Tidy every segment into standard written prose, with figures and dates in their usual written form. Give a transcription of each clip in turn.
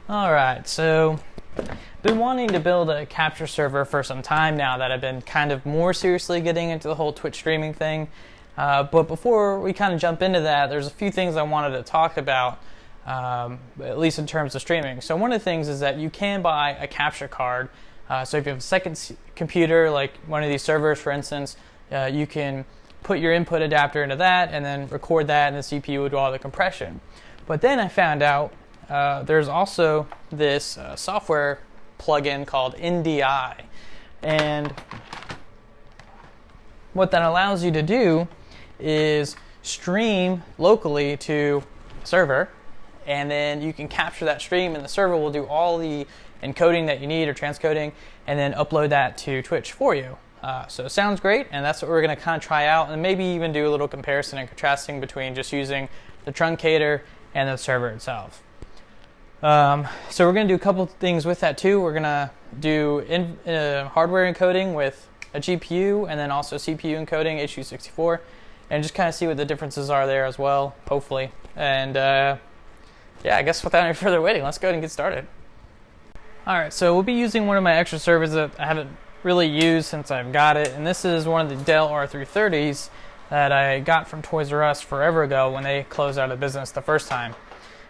Alright, so been wanting to build a capture server for some time now that I've been kind of more seriously getting into the whole Twitch streaming thing. But before we kind of jump into that, there's a few things I wanted to talk about, at least in terms of streaming. So one of the things is that you can buy a capture card. So if you have a second computer, like one of these servers for instance, you can put your input adapter into that and then record that, and the CPU would do all the compression. But then I found out there's also this software plugin called NDI, and what that allows you to do is stream locally to a server, and then you can capture that stream, and the server will do all the encoding that you need or transcoding, and then upload that to Twitch for you. So it sounds great, and that's what we're going to kind of try out, and maybe even do a little comparison and contrasting between just using the truncator and the server itself. So we're going to do a couple things with that too. We're going to do hardware encoding with a GPU, and then also CPU encoding, H.264, and just kind of see what the differences are there as well, hopefully. And yeah, I guess without any further waiting, let's go ahead and get started. Alright, so we'll be using one of my extra servers that I haven't really used since I've got it, and this is one of the Dell R330s that I got from Toys R Us forever ago when they closed out of business the first time,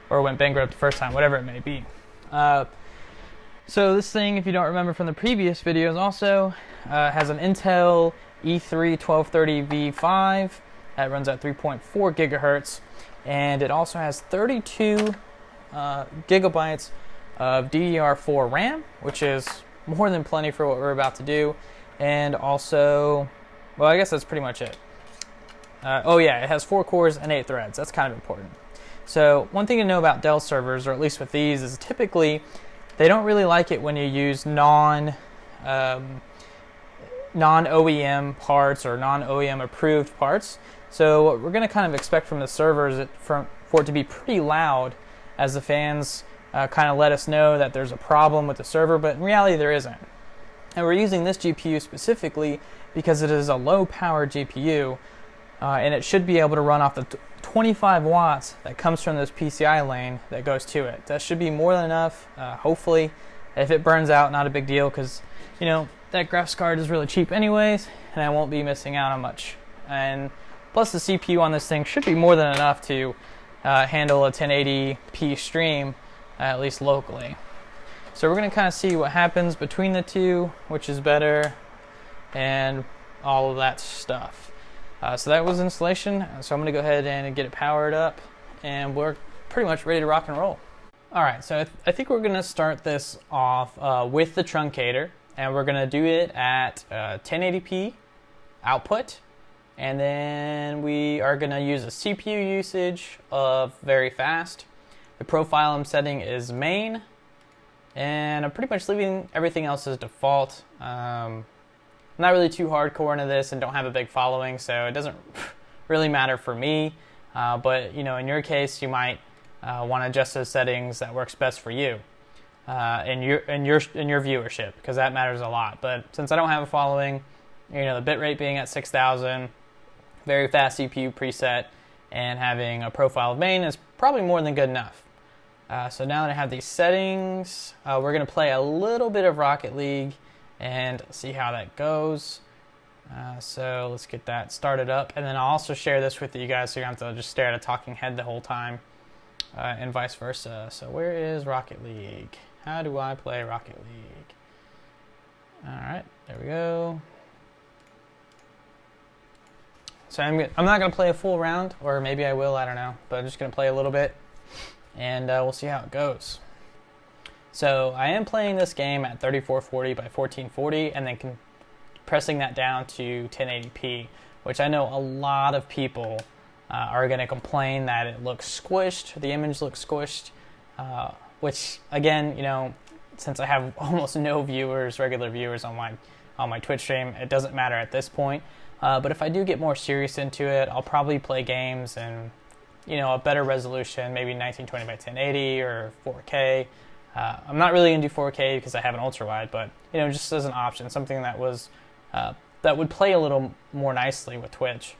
or went bankrupt the first time, whatever it may be. So this thing, if you don't remember from the previous videos, also has an Intel E3 1230V5 that runs at 3.4 gigahertz, and it also has 32 gigabytes of DDR4 RAM, which is more than plenty for what we're about to do. And also, well, I guess that's pretty much it. Oh yeah, it has 4 cores and 8 threads. That's kind of important. So one thing to know about Dell servers, or at least with these, is typically they don't really like it when you use non-OEM parts or non-OEM approved parts. So what we're going to kind of expect from the server is for it to be pretty loud, as the fans kind of let us know that there's a problem with the server, but in reality there isn't. And we're using this GPU specifically because it is a low-power GPU, and it should be able to run off the 25 watts that comes from this PCI lane that goes to it. That should be more than enough, hopefully. If it burns out, not a big deal, because you know that graphics card is really cheap anyways, and I won't be missing out on much. And plus the CPU on this thing should be more than enough to handle a 1080p stream, at least locally. So we're going to kind of see what happens between the two, which is better, and all of that stuff. So that was installation, so I'm going to go ahead and get it powered up, and we're pretty much ready to rock and roll. Alright, so I think we're going to start this off with the truncator, and we're going to do it at 1080p output, and then we are going to use a CPU usage of very fast. The profile I'm setting is main, and I'm pretty much leaving everything else as default. I'm not really too hardcore into this and don't have a big following, so it doesn't really matter for me. But you know, in your case, you might want to adjust those settings that works best for you in your viewership, because that matters a lot. But since I don't have a following, you know, the bitrate being at 6,000, very fast CPU preset, and having a profile of main is probably more than good enough. So now that I have these settings, we're going to play a little bit of Rocket League and see how that goes. So let's get that started up, and then I'll also share this with you guys so you don't have to just stare at a talking head the whole time, and vice versa. So where is Rocket League? How do I play Rocket League? Alright, there we go. So I'm not going to play a full round, or maybe I will, I don't know, but I'm just going to play a little bit, and we'll see how it goes. So I am playing this game at 3440 by 1440, and then compressing that down to 1080p, which I know a lot of people are going to complain that it looks squished, the image looks squished, which again, you know, since I have almost no viewers, regular viewers on my Twitch stream, it doesn't matter at this point. But if I do get more serious into it, I'll probably play games in, you know, a better resolution, maybe 1920 by 1080 or 4K. I'm not really gonna do 4K because I have an ultra wide, but you know, just as an option, something that was that would play a little more nicely with Twitch.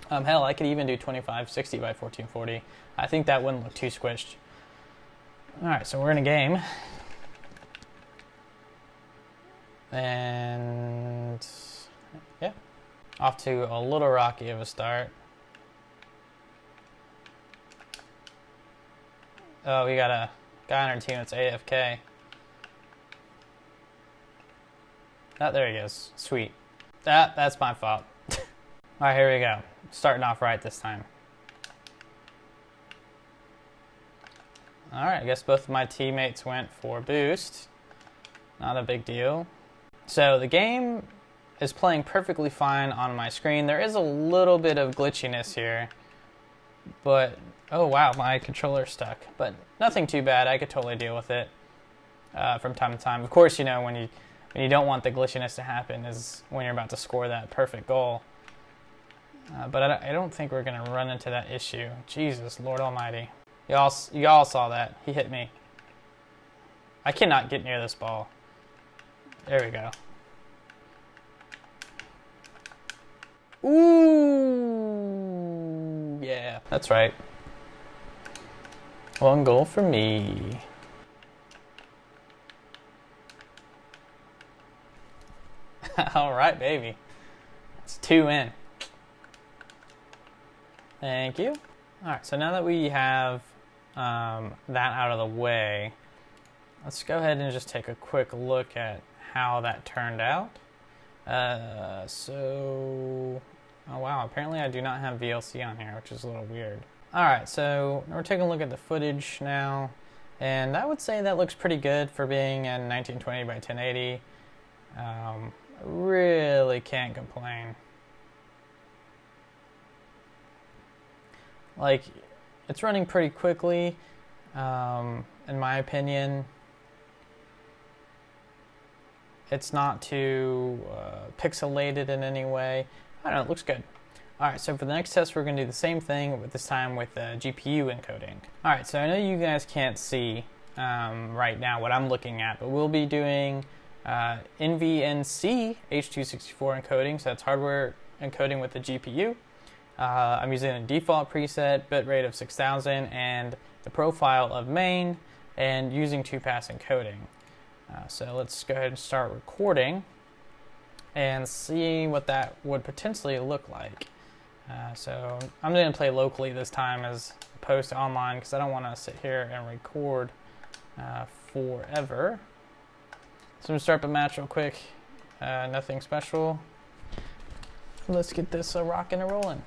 Hell, I could even do 2560 by 1440. I think that wouldn't look too squished. Alright, so we're in a game. And yeah, off to a little rocky of a start. Oh, we got a guy on our team that's AFK. Oh, there he goes. Sweet. That's my fault. Alright, here we go. Starting off right this time. Alright, I guess both of my teammates went for boost. Not a big deal. So the game is playing perfectly fine on my screen. There is a little bit of glitchiness here. But, oh wow, my controller's stuck. But nothing too bad. I could totally deal with it from time to time. Of course, you know, when you don't want the glitchiness to happen is when you're about to score that perfect goal. But I don't think we're going to run into that issue. Jesus, Lord Almighty. Y'all saw that. He hit me. I cannot get near this ball. There we go. Ooh, yeah, that's right. 1 goal for me. All right, baby. It's 2 in. Thank you. All right, so now that we have that out of the way, let's go ahead and just take a quick look at how that turned out. Oh wow, apparently I do not have VLC on here, which is a little weird. Alright, so we're taking a look at the footage now, and I would say that looks pretty good for being in 1920 by 1080. Really can't complain. Like, it's running pretty quickly, in my opinion. It's not too pixelated in any way. I don't know, it looks good. Alright, so for the next test, we're going to do the same thing, but this time with GPU encoding. Alright, so I know you guys can't see right now what I'm looking at, but we'll be doing NVNC H.264 encoding, so that's hardware encoding with the GPU. I'm using a default preset, bitrate of 6000, and the profile of main, and using 2-pass encoding. So let's go ahead and start recording and see what that would potentially look like. So I'm going to play locally this time as opposed to online because I don't want to sit here and record forever. So I'm going to start the match real quick. Nothing special. Let's get this rocking and rolling.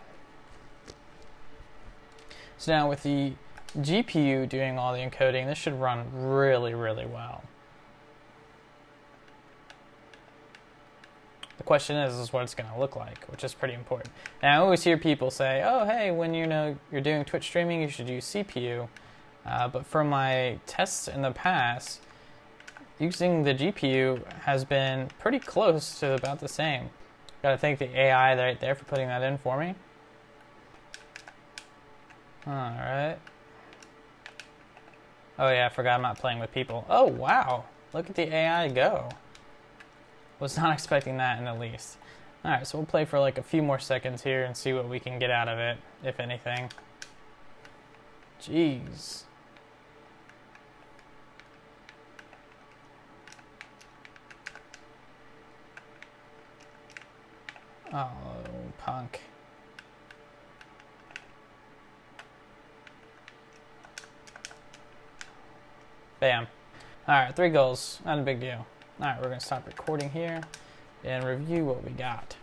So now with the GPU doing all the encoding, this should run really, really well. The question is what it's going to look like, which is pretty important. And I always hear people say, oh, hey, when you're doing Twitch streaming, you should use CPU. But for my tests in the past, using the GPU has been pretty close to about the same. Got to thank the AI right there for putting that in for me. All right. Oh yeah, I forgot I'm not playing with people. Oh wow, look at the AI go. Was not expecting that in the least. Alright, so we'll play for like a few more seconds here and see what we can get out of it, if anything. Jeez. Oh, punk. Bam. Alright, 3 goals. Not a big deal. Alright, we're going to stop recording here and review what we got.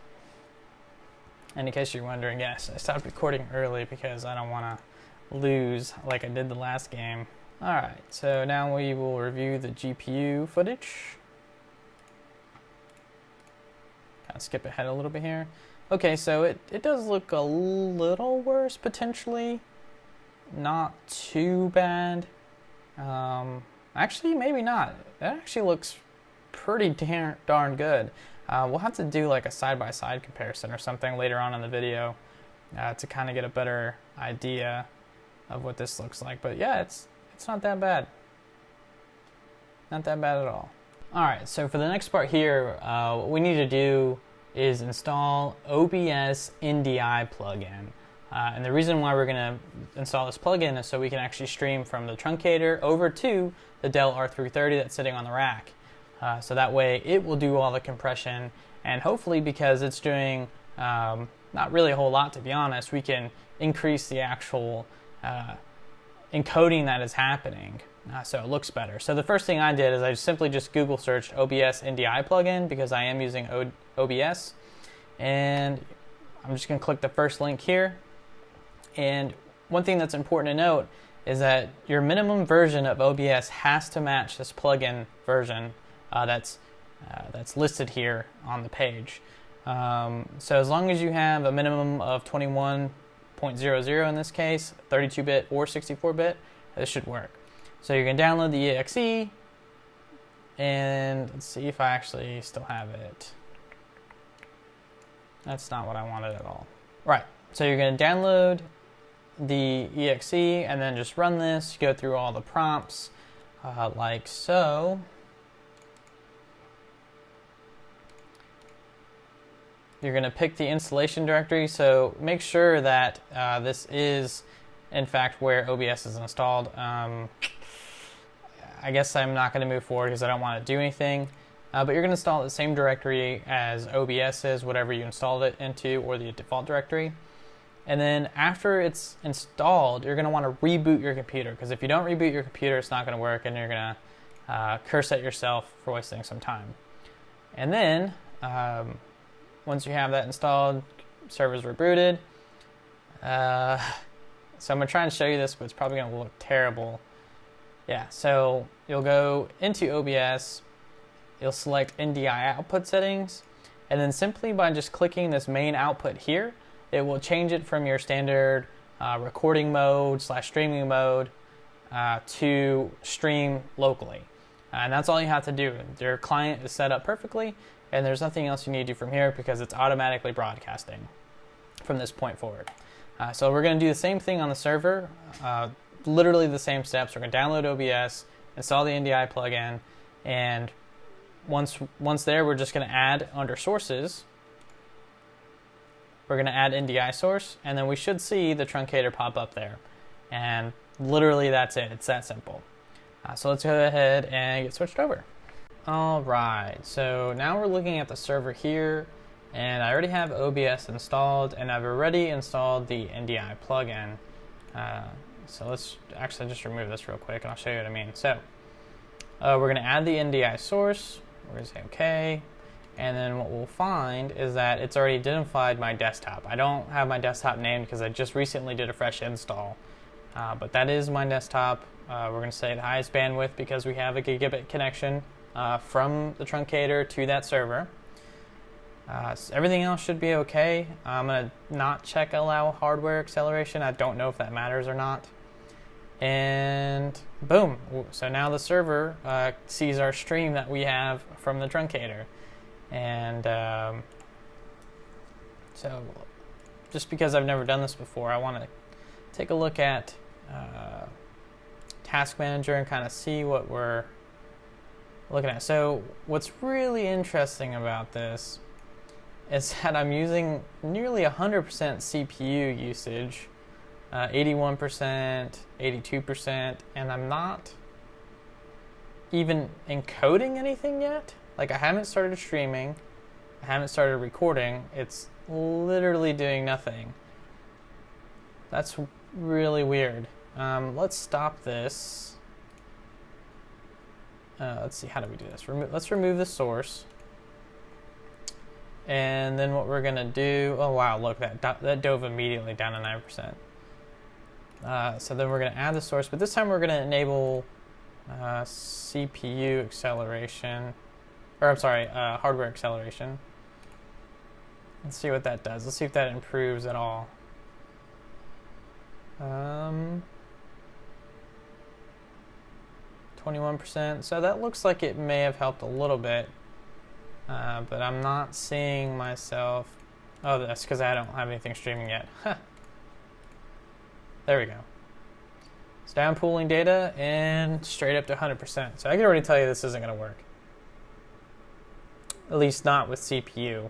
And in case you're wondering, yes, I stopped recording early because I don't want to lose like I did the last game. Alright, so now we will review the GPU footage. Kind of skip ahead a little bit here. Okay, so it does look a little worse potentially. Not too bad. Actually, maybe not. That actually looks pretty darn good. We'll have to do like a side-by-side comparison or something later on in the video to kind of get a better idea of what this looks like. But yeah, it's not that bad. Not that bad at all. Alright, so for the next part here, what we need to do is install OBS NDI plugin. And the reason why we're going to install this plugin is so we can actually stream from the truncator over to the Dell R330 that's sitting on the rack. So that way it will do all the compression, and hopefully, because it's doing not really a whole lot, to be honest, we can increase the actual encoding that is happening, so it looks better. So the first thing I did is I simply just Google searched OBS NDI plugin, because I am using OBS, and I'm just going to click the first link here. And one thing that's important to note is that your minimum version of OBS has to match this plugin version that's listed here on the page. So as long as you have a minimum of 21.00 in this case, 32-bit or 64-bit, this should work. So you're going to download the exe, and let's see if I actually still have it. That's not what I wanted at all. Right, so you're going to download the exe and then just run this, go through all the prompts like so. You're going to pick the installation directory, so make sure that this is in fact where OBS is installed. I guess I'm not going to move forward because I don't want to do anything, but you're going to install the same directory as OBS is, whatever you installed it into, or the default directory. And then after it's installed, you're going to want to reboot your computer, because if you don't reboot your computer, it's not going to work, and you're going to curse at yourself for wasting some time. And then once you have that installed, servers rebooted. So I'm going to try and show you this, but it's probably going to look terrible. Yeah, so you'll go into OBS, you'll select NDI output settings, and then simply by just clicking this main output here, it will change it from your standard recording mode / streaming mode to stream locally. And that's all you have to do. Your client is set up perfectly, and there's nothing else you need to do from here, because it's automatically broadcasting from this point forward. So we're going to do the same thing on the server, literally the same steps. We're going to download OBS, install the NDI plugin, and once there, we're just going to add under sources, we're going to add NDI source, and then we should see the truncator pop up there. And literally that's it. It's that simple. So let's go ahead and get switched over. All right, so now we're looking at the server here, and I already have OBS installed, and I've already installed the NDI plugin. So let's actually just remove this real quick, and I'll show you what I mean. So we're going to add the NDI source. We're going to say OK. And then what we'll find is that it's already identified my desktop. I don't have my desktop named because I just recently did a fresh install. But that is my desktop. We're going to say the highest bandwidth because we have a gigabit connection from the truncator to that server. So everything else should be okay. I'm going to not check allow hardware acceleration. I don't know if that matters or not. And boom. So now the server sees our stream that we have from the truncator. And so just because I've never done this before, I want to take a look at Task Manager and kind of see what we're looking at. So what's really interesting about this is that I'm using nearly 100% CPU usage, 81%, 82%, and I'm not even encoding anything yet. Like, I haven't started streaming, I haven't started recording, it's literally doing nothing. That's really weird. Let's stop this. Let's see, how do we do this? Let's remove the source. And then what we're going to do, oh wow, look, that dove immediately down to 9%. So then we're going to add the source, but this time we're going to enable CPU acceleration. Or I'm sorry, hardware acceleration. Let's see what that does. Let's see if that improves at all. 21%. So that looks like it may have helped a little bit, but I'm not seeing myself. Oh, that's because I don't have anything streaming yet. There we go. It's down pooling data and straight up to 100%. So I can already tell you this isn't going to work. At least not with CPU.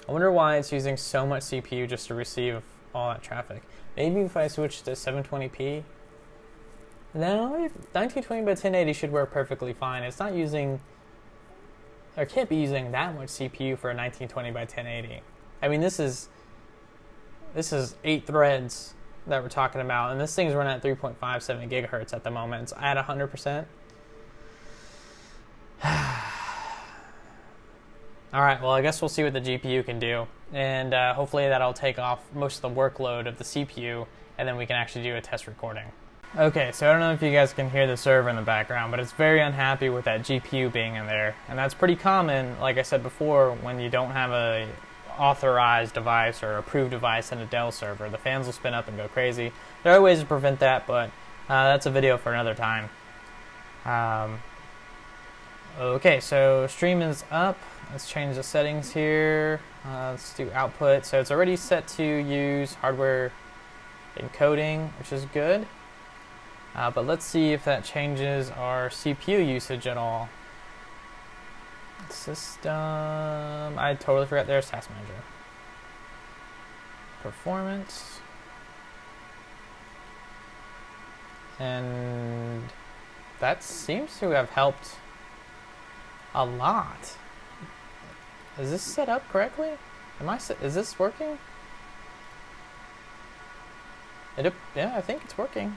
I wonder why it's using so much CPU just to receive all that traffic. Maybe if I switch to 720p. No, 1920 by 1080 should work perfectly fine. It's not using, or can't be using that much CPU for a 1920 by 1080. I mean, this is 8 threads that we're talking about, and this thing's running at 3.57 gigahertz at the moment. It's at 100%. All right, well, I guess we'll see what the GPU can do, and hopefully that'll take off most of the workload of the CPU, and then we can actually do a test recording. Okay, so I don't know if you guys can hear the server in the background, but it's very unhappy with that GPU being in there, and that's pretty common, like I said before, when you don't have a authorized device or approved device in a Dell server. The fans will spin up and go crazy. There are ways to prevent that, but that's a video for another time. Okay, so stream is up. Let's change the settings here. Let's do output. So it's already set to use hardware encoding, which is good. But let's see if that changes our CPU usage at all. System, I totally forgot there's Task Manager. Performance. And that seems to have helped a lot. Is this set up correctly? Is this working? Yeah, I think it's working.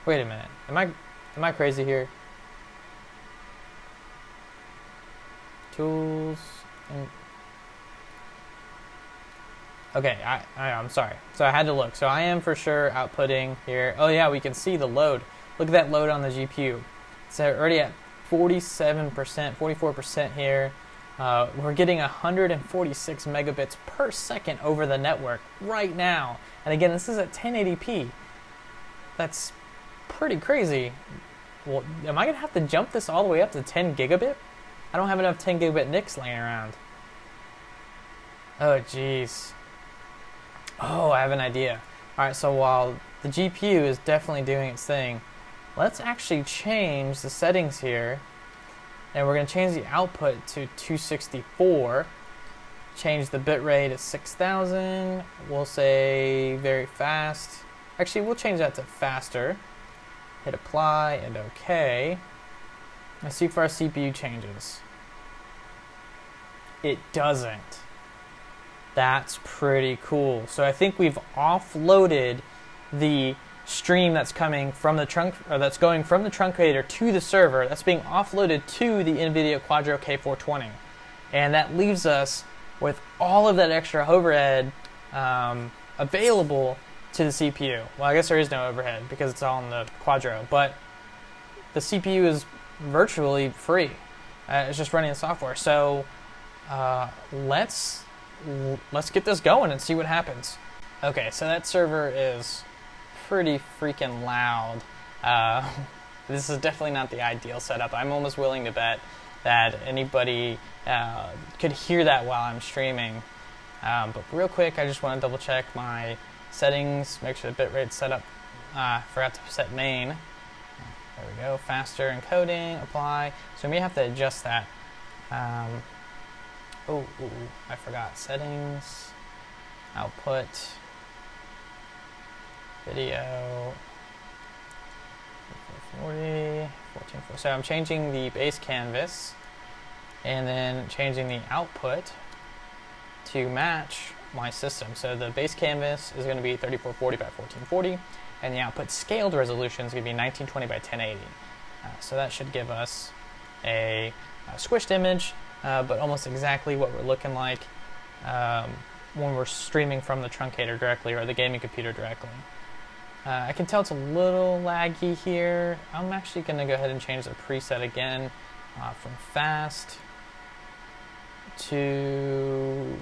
Wait a minute. Am I crazy here? Tools. Okay, I'm sorry. So I had to look. So I am for sure outputting here. Oh yeah, we can see the load. Look at that load on the GPU. It's already at 47%, 44% here. We're getting 146 megabits per second over the network right now. And again, this is at 1080p. That's pretty crazy. Well, am I going to have to jump this all the way up to 10 gigabit? I don't have enough 10 gigabit NICs laying around. Oh, jeez. Oh, I have an idea. All right, so while the GPU is definitely doing its thing, let's actually change the settings here. And we're going to change the output to 264. Change the bitrate to 6000. We'll say very fast. Actually, we'll change that to faster. Hit apply and OK. Let's see if our CPU changes. It doesn't. That's pretty cool. So I think we've offloaded the stream that's coming from the that's going from the truncator to the server. That's being offloaded to the NVIDIA Quadro K420, and that leaves us with all of that extra overhead available to the CPU. Well, I guess there is no overhead because it's all in the Quadro, but the CPU is virtually free. It's just running the software. So let's get this going and see what happens. Okay, so that server is pretty freaking loud. This is definitely not the ideal setup. I'm almost willing to bet that anybody could hear that while I'm streaming. But real quick, I just want to double check my settings, make sure the bitrate's set up. Forgot to set main. There we go, faster encoding, apply. So we may have to adjust that. I forgot. Settings, output, video, 1440, 1440. So I'm changing the base canvas and then changing the output to match my system. So the base canvas is going to be 3440 by 1440, and the output scaled resolution is going to be 1920 by 1080. So that should give us a squished image, but almost exactly what we're looking like when we're streaming from the truncator directly or the gaming computer directly. I can tell it's a little laggy here. I'm actually going to go ahead and change the preset again from fast to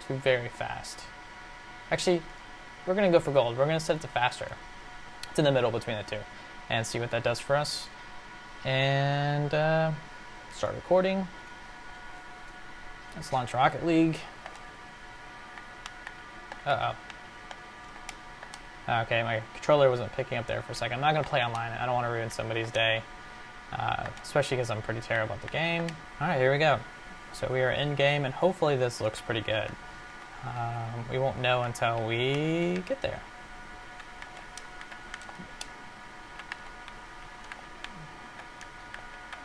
very fast. Actually, we're going to go for gold. We're going to set it to faster. It's in the middle between the two, and see what that does for us. And start recording. Let's launch Rocket League. Okay, my controller wasn't picking up there for a second. I'm not going to play online. I don't want to ruin somebody's day, especially because I'm pretty terrible at the game. All right, here we go. So we are in game, and hopefully this looks pretty good. We won't know until we get there.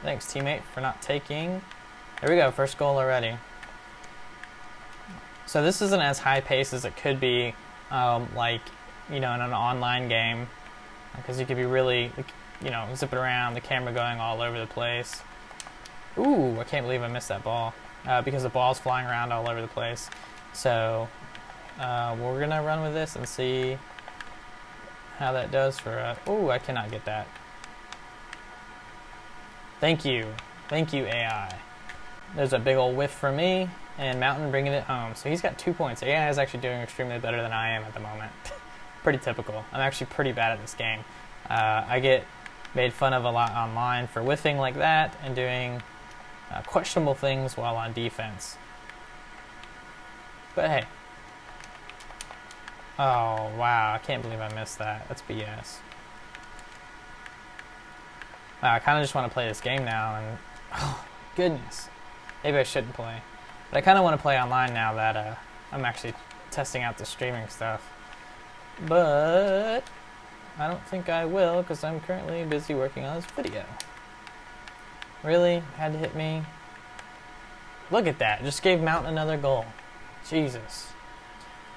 Thanks, teammate, for not taking. There we go, first goal already. So this isn't as high pace as it could be, like, you know, in an online game, because you could be really, you know, zipping around, the camera going all over the place. Ooh, I can't believe I missed that ball, because the ball's flying around all over the place. So we're gonna run with this and see how that does for us. Ooh, I cannot get that. Thank you AI. There's a big old whiff for me, and Mountain bringing it home. So he's got 2 points. AI is actually doing extremely better than I am at the moment. Pretty typical. I'm actually pretty bad at this game. I get made fun of a lot online for whiffing like that and doing questionable things while on defense. But hey. Oh, wow. I can't believe I missed that. That's BS. Wow, I kind of just want to play this game now, and oh, goodness. Maybe I shouldn't play. But I kind of want to play online now that I'm actually testing out the streaming stuff. But I don't think I will, because I'm currently busy working on this video. Really? Had to hit me? Look at that. Just gave Mountain another goal. Jesus.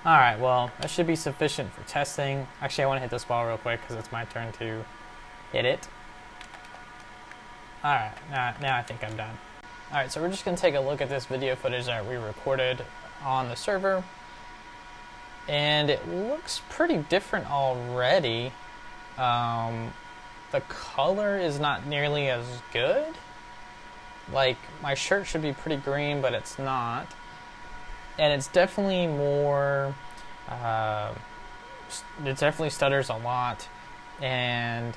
Alright, well, that should be sufficient for testing. Actually, I want to hit this ball real quick, because it's my turn to hit it. Alright, now I think I'm done. Alright, so we're just going to take a look at this video footage that we recorded on the server. And it looks pretty different already. The color is not nearly as good. Like, my shirt should be pretty green, but it's not. And it's definitely more, it definitely stutters a lot. And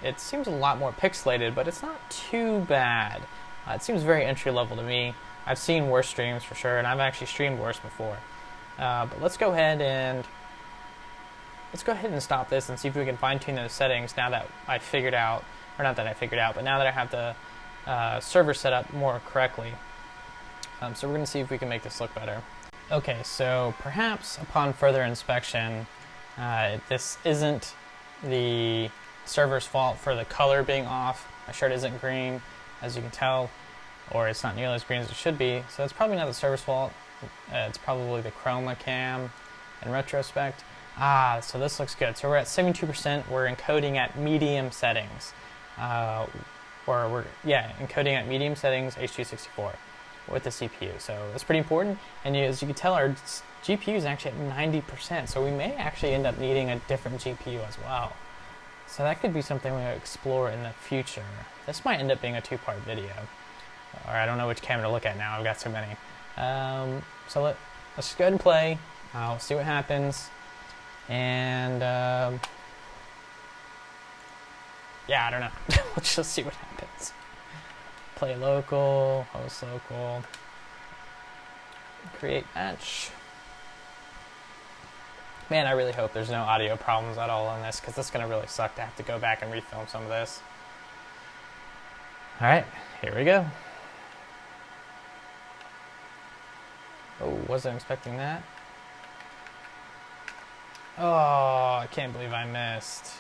it seems a lot more pixelated, but it's not too bad. It seems very entry level to me. I've seen worse streams for sure, and I've actually streamed worse before. But let's go ahead and stop this and see if we can fine tune those settings now that I figured out, or not that I figured out, but now that I have the server set up more correctly. So we're going to see if we can make this look better. Okay, so perhaps upon further inspection, this isn't the server's fault for the color being off. My shirt isn't green, as you can tell, or it's not nearly as green as it should be, so it's probably not the server's fault. It's probably the chroma cam in retrospect. So this looks good. So we're at 72%. We're encoding at medium settings. Encoding at medium settings H.264 with the CPU. So that's pretty important. And as you can tell, our GPU is actually at 90%. So we may actually end up needing a different GPU as well. So that could be something we'll explore in the future. This might end up being a two-part video. Or I don't know which camera to look at now. I've got so many. So let's just go ahead and play. I'll see what happens. And yeah, I don't know. Let's just see what happens. Play local, host local, create match. Man, I really hope there's no audio problems at all on this, because it's going to really suck to have to go back and refilm some of this. Alright, here we go. Oh, wasn't expecting that. Oh, I can't believe I missed.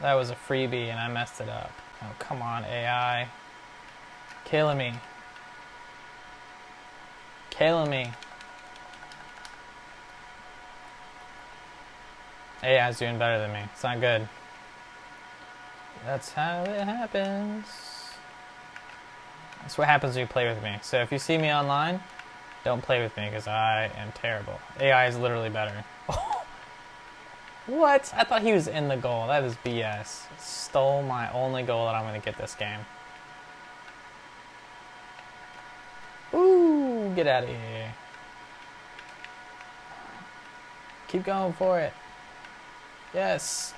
That was a freebie and I messed it up. Oh, come on, AI. Killing me. Killing me. AI's doing better than me. It's not good. That's how it happens. That's what happens when you play with me. So if you see me online, don't play with me because I am terrible. AI is literally better. What? I thought he was in the goal. That is BS. Stole my only goal that I'm going to get this game. Ooh, get out of here. Keep going for it. Yes.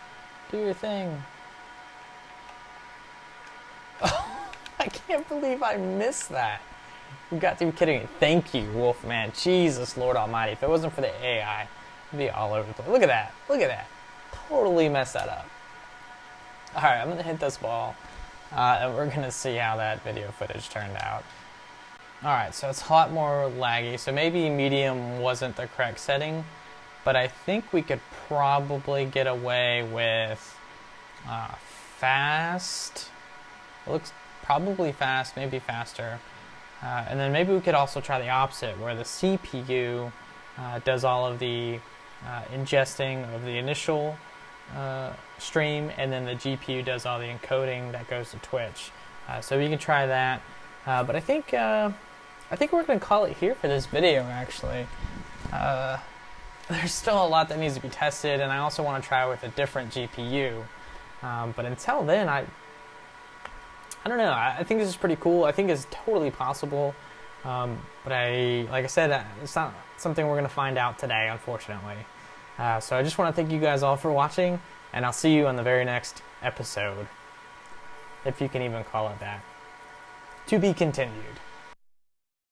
Do your thing. I can't believe I missed that. You got to be kidding me. Thank you, Wolfman. Jesus, Lord Almighty. If it wasn't for the AI, it'd be all over the place. Look at that. Look at that. Totally messed that up. Alright, I'm going to hit this ball. and we're going to see how that video footage turned out. Alright, so it's a lot more laggy, so maybe medium wasn't the correct setting, but I think we could probably get away with fast. It looks probably fast, maybe faster. And then maybe we could also try the opposite, where the CPU does all of the ingesting of the initial stream, and then the GPU does all the encoding that goes to Twitch. So we can try that. But I think we're going to call it here for this video, actually. There's still a lot that needs to be tested, and I also want to try with a different GPU. But until then, I don't know. I think this is pretty cool. I think it's totally possible. But like I said, it's not something we're going to find out today, unfortunately. So I just want to thank you guys all for watching, and I'll see you on the very next episode, if you can even call it that. To be continued.